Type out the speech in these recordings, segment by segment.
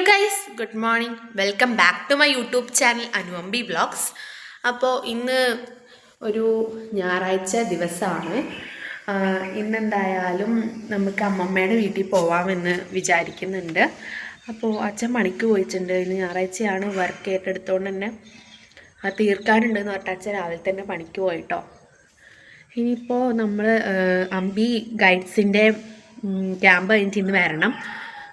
Guys good morning, welcome back to my YouTube channel Anuambi vlogs. അപ്പോൾ ഇന്ന് ഒരു ഞായറാഴ്ച ദിവസമാണ്. ഇന്നെന്തായാലും നമുക്ക് അമ്മമ്മയുടെ വീട്ടിൽ പോവാമെന്ന് വിചാരിക്കുന്നുണ്ട്. അപ്പോൾ അച്ഛൻ പണിക്ക് പോയിട്ടുണ്ട്. ഇന്ന് ഞായറാഴ്ചയാണ്, വർക്ക് ഏറ്റെടുത്തുകൊണ്ട് തന്നെ അത് തീർക്കാനുണ്ടെന്ന് പറഞ്ഞിട്ട് അച്ഛൻ രാവിലെ തന്നെ പണിക്ക് പോയിട്ടോ. ഇനിയിപ്പോൾ നമ്മൾ അമ്പി ഗൈഡ്സിൻ്റെ ക്യാമ്പ് കഴിഞ്ഞിട്ട് ഇന്ന് വരണം.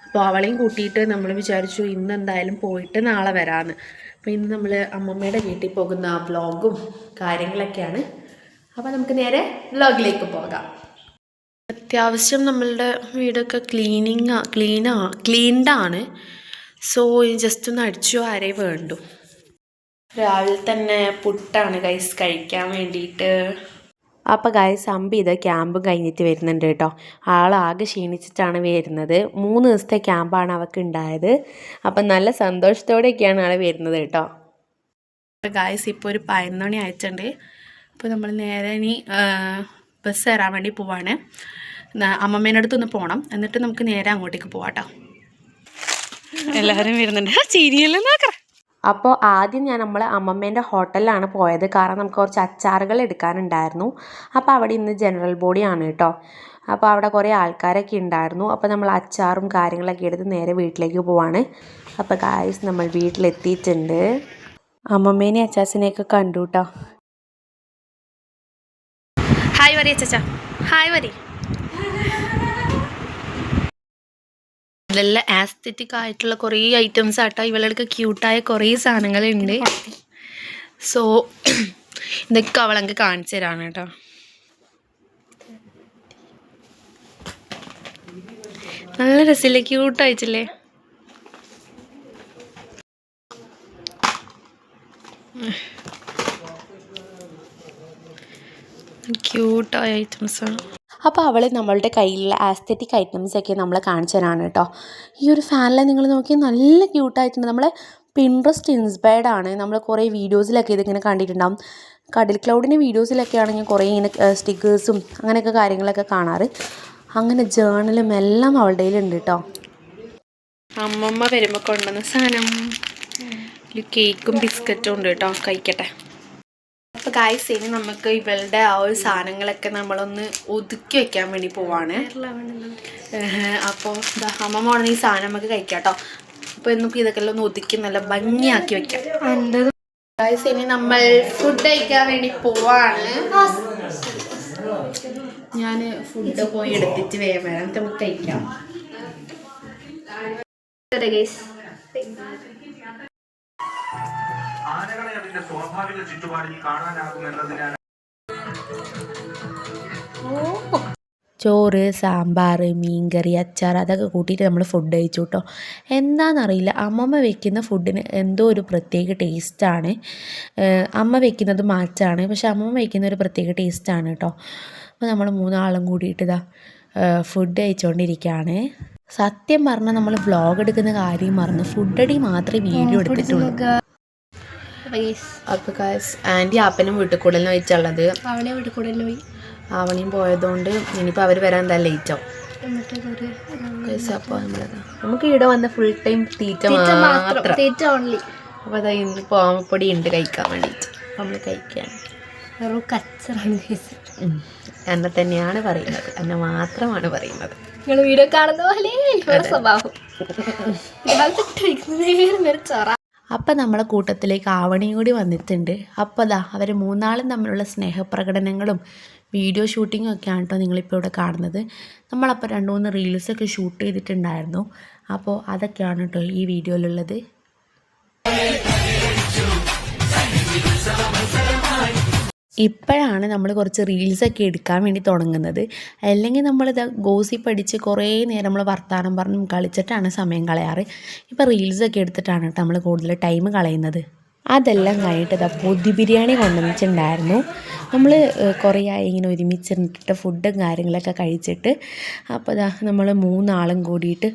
അപ്പോൾ അവളെയും കൂട്ടിയിട്ട് നമ്മൾ വിചാരിച്ചു ഇന്ന് എന്തായാലും പോയിട്ട് നാളെ വരാമെന്ന്. അപ്പോൾ ഇന്ന് നമ്മൾ അമ്മമ്മയുടെ വീട്ടിൽ പോകുന്ന വ്ളോഗും കാര്യങ്ങളൊക്കെയാണ്. അപ്പോൾ നമുക്ക് നേരെ വ്ളോഗിലേക്ക് പോകാം. അത്യാവശ്യം നമ്മളുടെ വീടൊക്കെ ക്ലീൻഡാണ്. സോ ജസ്റ്റ് ഒന്ന് അടിച്ചു ആരേ വേണ്ടു. രാവിലെ തന്നെ പുട്ടാണ് ഗൈസ് കഴിക്കാൻ വേണ്ടിയിട്ട്. അപ്പോൾ ഗൈസ് അമ്പി ഇത് ക്യാമ്പ് കഴിഞ്ഞിട്ട് വരുന്നുണ്ട് കേട്ടോ. ആളാകെ ക്ഷീണിച്ചിട്ടാണ് വരുന്നത്. 3 ദിവസത്തെ ക്യാമ്പാണ് അവൾക്ക് ഉണ്ടായത്. അപ്പം നല്ല സന്തോഷത്തോടെയൊക്കെയാണ് ആൾ വരുന്നത് കേട്ടോ. അപ്പോൾ ഗൈസ് ഇപ്പോൾ ഒരു 11 മണി ആയിട്ടുണ്ട്. അപ്പോൾ നമ്മൾ നേരെ ഇനി ബസ് കയറാൻ വേണ്ടി പോവാണ്. അമ്മമ്മേൻ്റെ അടുത്തൊന്ന് പോകണം, എന്നിട്ട് നമുക്ക് നേരെ അങ്ങോട്ടേക്ക് പോവാം കേട്ടോ. എല്ലാവരും വരുന്നുണ്ട്. ചിരിയല്ലേ നോക്കാം. അപ്പോൾ ആദ്യം നമ്മൾ അമ്മമ്മേൻ്റെ ഹോട്ടലിലാണ് പോയത്. കാരണം നമുക്ക് കുറച്ച് അച്ചാറുകൾ എടുക്കാനുണ്ടായിരുന്നു. അപ്പോൾ അവിടെ ഇന്ന് ജനറൽ ബോഡിയാണ് കേട്ടോ. അപ്പോൾ അവിടെ കുറേ ആൾക്കാരൊക്കെ ഉണ്ടായിരുന്നു. അപ്പോൾ നമ്മൾ അച്ചാറും കാര്യങ്ങളൊക്കെ എടുത്ത് നേരെ വീട്ടിലേക്ക് പോവാണ്. അപ്പോൾ ഗായ്സ് നമ്മൾ വീട്ടിലെത്തിയിട്ടുണ്ട്. അമ്മമ്മേനെ അച്ചാച്ചനെയൊക്കെ കണ്ടു കേട്ടോ. ഹായ് വരി അച്ചാച്ച, ഹായ് വരി. നല്ല ആസ്തെറ്റിക് ആയിട്ടുള്ള കുറേ ഐറ്റംസ് ആട്ടോ. ഇവളുടെ ക്യൂട്ടായ കുറേ സാധനങ്ങളുണ്ട്. സോ ഇതൊക്കെ അവളങ്ങ് കാണിച്ചു തരാണ് കേട്ടോ. നല്ല രസമില്ലേ, ക്യൂട്ടായിട്ടില്ലേ? ക്യൂട്ടായ ഐറ്റംസാണ്. അപ്പോൾ അവൾ നമ്മളുടെ കയ്യിലുള്ള ആസ്തെറ്റിക് ഐറ്റംസൊക്കെ നമ്മൾ കാണിച്ചു തരാണ് കേട്ടോ. ഈ ഒരു ഫാനിൽ നിങ്ങൾ നോക്കി, നല്ല ക്യൂട്ടായിട്ടുണ്ട്. നമ്മളെ പിൻട്രസ്റ്റ് ഇൻസ്പയർഡ് ആണ്. നമ്മൾ കുറേ വീഡിയോസിലൊക്കെ ഇതിങ്ങനെ കണ്ടിട്ടുണ്ടാകും. കടൽ ക്ലൗഡിൻ്റെ വീഡിയോസിലൊക്കെ ആണെങ്കിൽ കുറേ ഇങ്ങനെ സ്റ്റിക്കേഴ്സും അങ്ങനെയൊക്കെ കാര്യങ്ങളൊക്കെ കാണാറ്. അങ്ങനെ ജേണലും എല്ലാം അവളുടെ കയ്യിലുണ്ട് കേട്ടോ. അമ്മമ്മ വരുമ്പോൾ കൊണ്ടുവന്ന സാധനം കേക്കും ബിസ്ക്കറ്റും ഉണ്ട് കേട്ടോ, കഴിക്കട്ടെ. അപ്പോൾ ഗായ്സ് ഇനി നമുക്ക് ഇവളുടെ ആ ഒരു സാധനങ്ങളൊക്കെ നമ്മളൊന്ന് ഒതുക്കി വെക്കാൻ വേണ്ടി പോവാണ്. അപ്പോൾ അമ്മമ്മ ഈ സാധനം നമുക്ക് കഴിക്കാം കേട്ടോ. അപ്പോൾ നമുക്ക് ഇതൊക്കെ ഒന്ന് ഒതുക്കി നല്ല ഭംഗിയാക്കി വെക്കാം. ഗായ്സ് ഇനി നമ്മൾ ഫുഡ് കഴിക്കാൻ വേണ്ടി പോവാണ്. ഞാൻ ഫുഡ് പോയി എടുത്തിട്ട് വേഗം നമുക്ക് കഴിക്കാം. ആനകളെ അതിന്റെ സ്വാഭാവിക ചുറ്റുപാടിൽ കാണാനാകുമെന്നതിനാൽ ചോറ്, സാമ്പാർ, മീൻകറി, അച്ചാർ അതൊക്കെ കൂട്ടിയിട്ട് നമ്മൾ ഫുഡ് കഴിച്ചു കേട്ടോ. എന്താണെന്നറിയില്ല, അമ്മമ്മ വെക്കുന്ന ഫുഡിന് എന്തോ ഒരു പ്രത്യേക ടേസ്റ്റാണ്. അമ്മ വെക്കുന്നത് മാറ്റാണ്, പക്ഷെ അമ്മമ്മ വെക്കുന്ന ഒരു പ്രത്യേക ടേസ്റ്റാണ് കേട്ടോ. അപ്പോൾ നമ്മൾ 3 ആളും കൂടിയിട്ട് ഇതാ ഫുഡ് കഴിച്ചുകൊണ്ടിരിക്കുകയാണ്. സത്യം പറഞ്ഞാൽ നമ്മൾ വ്ളോഗ് എടുക്കുന്ന കാര്യം മറന്നു, ഫുഡടി മാത്രമേ വീഡിയോ എടുത്തിട്ടുള്ളൂ. അപ്പോൾ ഗൈസ് ആൻറ്റി ആപ്പനും വീട്ടിൽ കൂടുതലും വെച്ചുള്ളത്. അവളെ വീട്ടിൽ കൂടുതൽ പോയി, അവനെയും പോയതുകൊണ്ട് ഇനിയിപ്പോൾ അവർ വരാൻ എന്താ ലേറ്റ് ആവും. അപ്പോൾ നമുക്ക് ഇവിടെ വന്ന ഫുൾ ടൈം തീറ്റ മാത്രം. അപ്പോൾ അതാ ഇന്നിപ്പോൾ ആമപ്പൊടി ഉണ്ട് കഴിക്കാൻ വേണ്ടിയിട്ട്. നമ്മൾ കഴിക്കാൻ എന്നെ തന്നെയാണ് പറയുന്നത്, എന്നെ മാത്രമാണ് പറയുന്നത്. നിങ്ങൾ വീഡിയോ കാണുന്ന പോലെ സ്വഭാവം. അപ്പം നമ്മളെ കൂട്ടത്തിലേക്ക് ആവണിയും കൂടി വന്നിട്ടുണ്ട്. അപ്പോൾ അതാ അവർ 3 ആളും തമ്മിലുള്ള സ്നേഹപ്രകടനങ്ങളും വീഡിയോ ഷൂട്ടിങ്ങും ഒക്കെയാണ് കേട്ടോ നിങ്ങളിപ്പോൾ ഇവിടെ കാണുന്നത്. നമ്മളപ്പോൾ 2-3 റീൽസൊക്കെ ഷൂട്ട് ചെയ്തിട്ടുണ്ടായിരുന്നു. അപ്പോൾ അതൊക്കെയാണ് കേട്ടോ ഈ വീഡിയോയിലുള്ളത്. ഇപ്പോഴാണ് നമ്മൾ കുറച്ച് റീൽസൊക്കെ എടുക്കാൻ വേണ്ടി തുടങ്ങുന്നത്. അല്ലെങ്കിൽ നമ്മളിത് ഗോസിപ്പ് പഠിച്ച് കുറേ നേരം നമ്മൾ വർത്താനം പറഞ്ഞും കളിച്ചിട്ടാണ് സമയം കളയാറ്. ഇപ്പോൾ റീൽസൊക്കെ എടുത്തിട്ടാണ് കേട്ടോ നമ്മൾ കൂടുതൽ ടൈം കളയുന്നത്. അതെല്ലാം കഴിഞ്ഞിട്ട് ഇതാ പൊതി ബിരിയാണി കൊണ്ടുവന്നിട്ടുണ്ടായിരുന്നു. നമ്മൾ കുറേ ആയി ഇങ്ങനെ ഒരുമിച്ചിരുന്നിട്ട് ഫുഡും കാര്യങ്ങളൊക്കെ കഴിച്ചിട്ട്. അപ്പോൾ ഇതാ നമ്മൾ 3 ആളും കൂടിയിട്ട്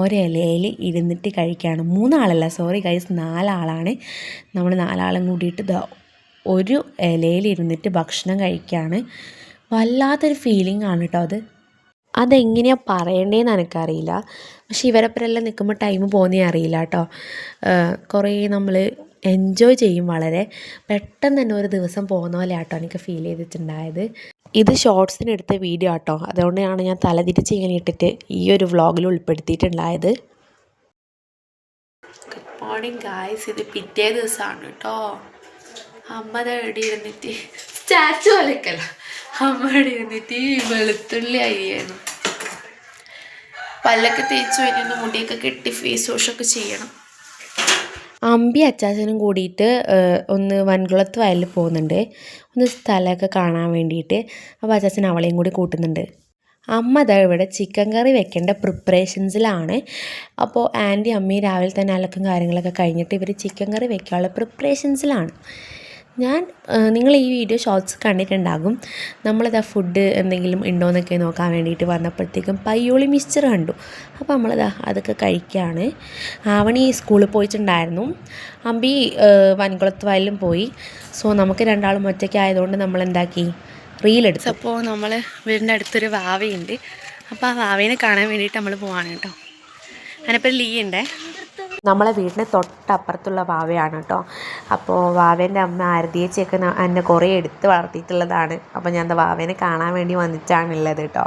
ഒരിലയിൽ ഇരുന്നിട്ട് കഴിക്കുകയാണ്. 3 ആളല്ല, സോറി ഗൈസ്, 4 ആളാണ്. നമ്മൾ 4 ആളും കൂടിയിട്ട് ഇതാ ഒരു ഇലയിലിരുന്നിട്ട് ഭക്ഷണം കഴിക്കുകയാണ്. വല്ലാത്തൊരു ഫീലിംഗ് ആണ് കേട്ടോ അത്. അതെങ്ങനെയാണ് പറയേണ്ടതെന്ന് എനിക്കറിയില്ല. പക്ഷേ ഇവരപ്പുറമെല്ലാം നിൽക്കുമ്പോൾ ടൈം പോകുന്നേ അറിയില്ല കേട്ടോ. കുറേ നമ്മൾ എൻജോയ് ചെയ്യും. വളരെ പെട്ടെന്ന് തന്നെ ഒരു ദിവസം പോകുന്ന പോലെ ആട്ടോ എനിക്ക് ഫീൽ ചെയ്തിട്ടുണ്ടായത്. ഇത് ഷോർട്സിനെടുത്ത വീഡിയോ ആട്ടോ, അതുകൊണ്ടാണ് ഞാൻ തലതിരിച്ച് ഇങ്ങനെ ഇട്ടിട്ട് ഈ ഒരു വ്ളോഗിൽ ഉൾപ്പെടുത്തിയിട്ടുണ്ടായത്. ഗുഡ് മോർണിംഗ് ഗായ്സ്, ഇത് പിറ്റേ ദിവസമാണ് കേട്ടോ. അമ്മ ഇവിടെ ഇരുന്നിട്ട് സ്റ്റാച്ചു പോലെയൊക്കെയല്ല, അമ്മ ഇവിടെ ഇരുന്നിട്ട് വെളുത്തുള്ളി അരിയാണ്. പല്ലൊക്കെ തേച്ച് കഴിഞ്ഞൊന്ന് മുടിയൊക്കെ കെട്ടി ഫേസ് വാഷൊക്കെ ചെയ്യണം. അമ്പി അച്ചാച്ചനും കൂടിയിട്ട് ഒന്ന് വൻകുളത്ത് വയലിൽ പോകുന്നുണ്ട്, ഒന്ന് സ്ഥലമൊക്കെ കാണാൻ വേണ്ടിയിട്ട്. അപ്പോൾ അച്ചാച്ചൻ അവളെയും കൂടി കൂട്ടുന്നുണ്ട്. അമ്മ ദാ ഇവിടെ ചിക്കൻ കറി വെക്കേണ്ട പ്രിപ്പറേഷൻസിലാണ്. അപ്പോൾ ആൻറ്റി അമ്മയും രാവിലെ തന്നെ അലക്കും കാര്യങ്ങളൊക്കെ കഴിഞ്ഞിട്ട് ഇവർ ചിക്കൻ കറി വെക്കാനുള്ള പ്രിപ്പറേഷൻസിലാണ്. നിങ്ങൾ ഈ വീഡിയോ ഷോർട്സ് കണ്ടിട്ടുണ്ടാകും. നമ്മളിതാ ഫുഡ് എന്തെങ്കിലും ഉണ്ടോയെന്നൊക്കെ നോക്കാൻ വേണ്ടിയിട്ട് വന്നപ്പോഴത്തേക്കും പയ്യോളി മിക്സ്ചർ കണ്ടു. അപ്പോൾ നമ്മളിതാ അതൊക്കെ കഴിക്കുകയാണ്. ആവണി സ്കൂളിൽ പോയിട്ടുണ്ടായിരുന്നു, അമ്പി വൻകുളത്ത് വയലിലും പോയി. സോ നമുക്ക് രണ്ടാളും ഒറ്റയ്ക്ക് ആയതുകൊണ്ട് നമ്മളെന്താക്കി, റീലെടുത്തു. അപ്പോൾ നമ്മൾ വീടിൻ്റെ അടുത്തൊരു വാവയുണ്ട്. അപ്പോൾ ആ വാവേനെ കാണാൻ വേണ്ടിയിട്ട് നമ്മൾ പോവാണ് കേട്ടോ. അതിനിപ്പോൾ ലീ ഉണ്ടേ. നമ്മളെ വീടിന് തൊട്ടപ്പുറത്തുള്ള വാവയാണ് കേട്ടോ. അപ്പോൾ വാവേൻ്റെ അമ്മ ആരതിയേച്ചിയൊക്കെ എന്നെ കുറേ എടുത്ത് വളർത്തിയിട്ടുള്ളതാണ്. അപ്പോൾ ഞാൻ വാവേനെ കാണാൻ വേണ്ടി വന്നിട്ടാണുള്ളത് കേട്ടോ.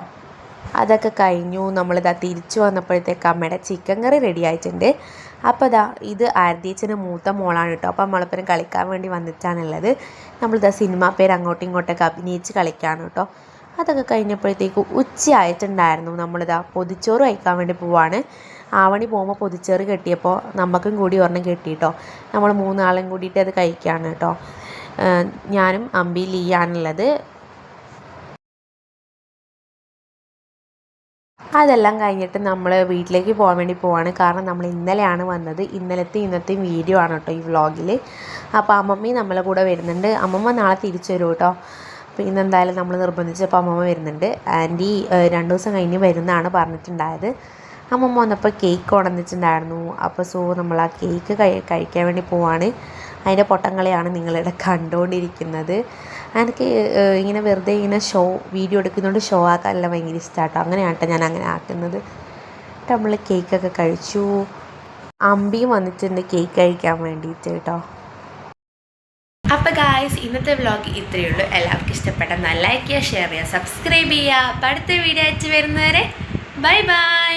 അതൊക്കെ കഴിഞ്ഞു നമ്മളിതാ തിരിച്ചു വന്നപ്പോഴത്തേക്ക് അമ്മയുടെ ചിക്കൻ കറി റെഡി ആയിട്ടുണ്ട്. അപ്പോൾ ഇത് ആരതിയേച്ചിൻ്റെ മൂത്ത മോളാണ് കേട്ടോ. അപ്പോൾ നമ്മളൊപ്പം കളിക്കാൻ വേണ്ടി വന്നിട്ടാണുള്ളത്. നമ്മളിതാ സിനിമ പേര് അങ്ങോട്ടും ഇങ്ങോട്ടൊക്കെ അഭിനയിച്ച് കളിക്കുകയാണ് കേട്ടോ. അതൊക്കെ കഴിഞ്ഞപ്പോഴത്തേക്ക് ഉച്ചയായിട്ടുണ്ടായിരുന്നു. നമ്മളിതാ പൊതിച്ചോറ് കഴിക്കാൻ വേണ്ടി പോവാണ്. ആവണി പോകുമ്പോൾ പൊതിച്ചോറ് കെട്ടിയപ്പോൾ നമുക്കും കൂടി ഒരെണ്ണം കെട്ടിയിട്ടോ. നമ്മൾ മൂന്നാളും കൂടിയിട്ട് അത് കഴിക്കുകയാണ് കേട്ടോ. ഞാനും അമ്പി ലീയാണുള്ളത്. അതെല്ലാം കഴിഞ്ഞിട്ട് നമ്മൾ വീട്ടിലേക്ക് പോകാൻ വേണ്ടി പോവാണ്. കാരണം നമ്മൾ ഇന്നലെയാണ് വന്നത്. ഇന്നത്തെയും വീഡിയോ ആണ് കേട്ടോ ഈ വ്ളോഗിൽ. അപ്പോൾ അമ്മമ്മയും നമ്മളെ കൂടെ വരുന്നുണ്ട്. അമ്മമ്മ നാളെ തിരിച്ചു വരും കേട്ടോ. അപ്പോൾ ഇന്നെന്തായാലും നമ്മൾ നിർബന്ധിച്ചപ്പോൾ അമ്മമ്മ വരുന്നുണ്ട്. ആൻറ്റി 2 ദിവസം കഴിഞ്ഞ് വരുന്നതാണ് പറഞ്ഞിട്ടുണ്ടായത്. അമ്മമ്മ വന്നപ്പോൾ കേക്ക് കൊണ്ടുവന്നിട്ടുണ്ടായിരുന്നു. അപ്പോൾ നമ്മൾ ആ കേക്ക് കഴിക്കാൻ വേണ്ടി പോവാണ്. അതിൻ്റെ പൊട്ടം കളിയാണ് നിങ്ങളിവിടെ കണ്ടുകൊണ്ടിരിക്കുന്നത്. എനിക്ക് ഇങ്ങനെ വെറുതെ ഇങ്ങനെ വീഡിയോ എടുക്കുന്നതുകൊണ്ട് ഷോ ആക്കാനല്ല ഭയങ്കര ഇഷ്ടമാട്ടോ. അങ്ങനെയാട്ടോ ഞാൻ അങ്ങനെ ആക്കുന്നത്. നമ്മൾ കേക്കൊക്കെ കഴിച്ചു. അമ്പിയും വന്നിട്ടുണ്ട് കേക്ക് കഴിക്കാൻ വേണ്ടിയിട്ട് കേട്ടോ. അപ്പോൾ ഗായ്സ്, ഇന്നത്തെ വ്ളോഗ് ഇത്രയേ ഉള്ളൂ. എല്ലാവർക്കും ഇഷ്ടപ്പെട്ട ലൈക്ക് ചെയ്യുക, ഷെയർ ചെയ്യുക, സബ്സ്ക്രൈബ് ചെയ്യുക. അപ്പോൾ അടുത്ത വീഡിയോ ആയിട്ട് വരുന്നവരെ ബൈ ബൈ.